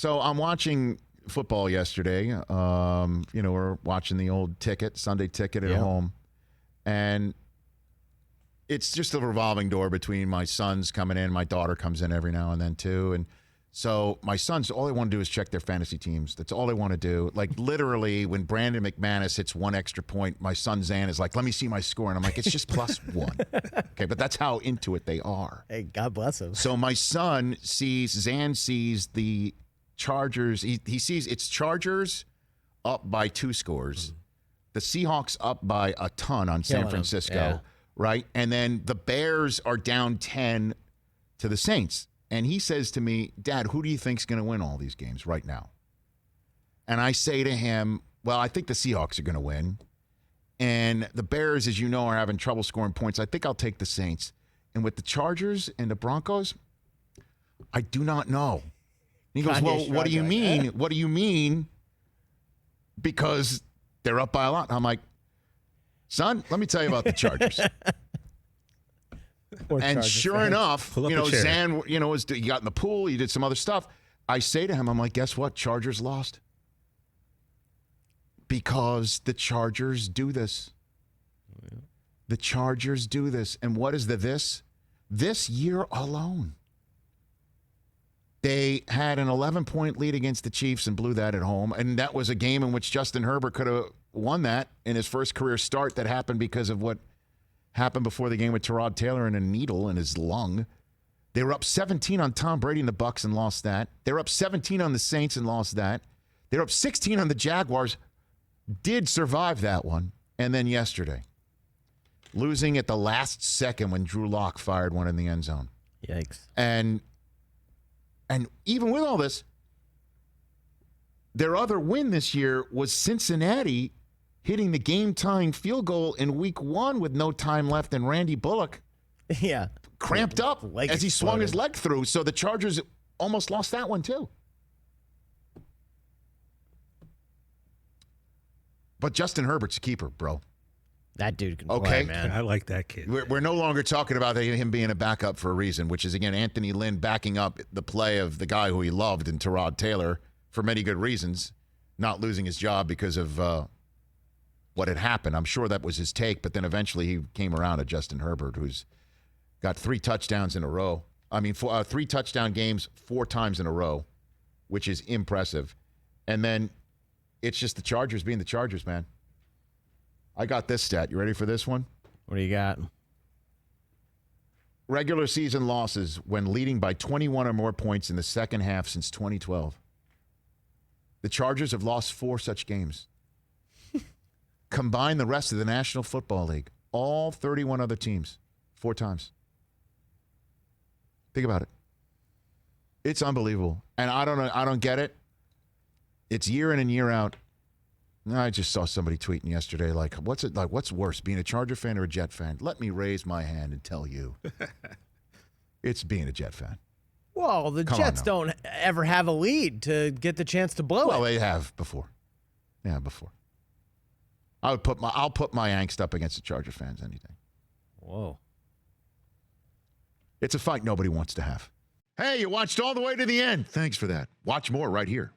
So I'm watching football yesterday. We're watching the old Sunday ticket at home. And it's just a revolving door between my sons coming in. My daughter comes in every now and then too. And so my sons, all they want to do is check their fantasy teams. That's all they want to do. Like literally when Brandon McManus hits one extra point, my son Zan is like, let me see my score. And I'm like, it's just +1. Okay, but that's how into it they are. Hey, God bless him. So my son Zan sees the Chargers. He sees it's Chargers up by 2 scores. The Seahawks up by a ton on San Francisco, right? And then the Bears are down 10 to the Saints. And he says to me, Dad, who do you think's going to win all these games right now? And I say to him, well, I think the Seahawks are going to win. And the Bears, as you know, are having trouble scoring points. I think I'll take the Saints. And with the Chargers and the Broncos, I do not know. And he goes, well, what do you mean? What do you mean? Because they're up by a lot. I'm like, son, let me tell you about the Chargers. And sure enough, Zan, he got in the pool, he did some other stuff. I say to him, I'm like, guess what? Chargers lost. Because the Chargers do this. The Chargers do this. And what is this? This year alone, they had an 11-point lead against the Chiefs and blew that at home. And that was a game in which Justin Herbert could have won that in his first career start. That happened because of what happened before the game with Tyrod Taylor and a needle in his lung. They were up 17 on Tom Brady and the Bucs and lost that. They were up 17 on the Saints and lost that. They were up 16 on the Jaguars. Did survive that one. And then yesterday, losing at the last second when Drew Lock fired one in the end zone. Yikes. And even with all this, their other win this year was Cincinnati hitting the game-tying field goal in week 1 with no time left, and Randy Bullock cramped up as he swung his leg through. So the Chargers almost lost that one too. But Justin Herbert's a keeper, bro. That dude can play, man. I like that kid. We're no longer talking about him being a backup for a reason, which is, again, Anthony Lynn backing up the play of the guy who he loved in Tyrod Taylor for many good reasons, not losing his job because of what had happened. I'm sure that was his take, but then eventually he came around to Justin Herbert, who's got 3 touchdowns in a row. 3 touchdown games 4 times in a row, which is impressive. And then it's just the Chargers being the Chargers, man. I got this stat. You ready for this one? What do you got? Regular season losses when leading by 21 or more points in the second half since 2012. The Chargers have lost 4 such games. Combine the rest of the National Football League, all 31 other teams, 4 times. Think about it. It's unbelievable. And I don't get it. It's year in and year out. I just saw somebody tweeting yesterday, like, what's worse, being a Charger fan or a Jet fan? Let me raise my hand and tell you. It's being a Jet fan. Well, the Jets don't ever have a lead to get the chance to blow it. Well, they have before. Yeah, before. I'll put my angst up against the Charger fans any day. Whoa. It's a fight nobody wants to have. Hey, you watched all the way to the end. Thanks for that. Watch more right here.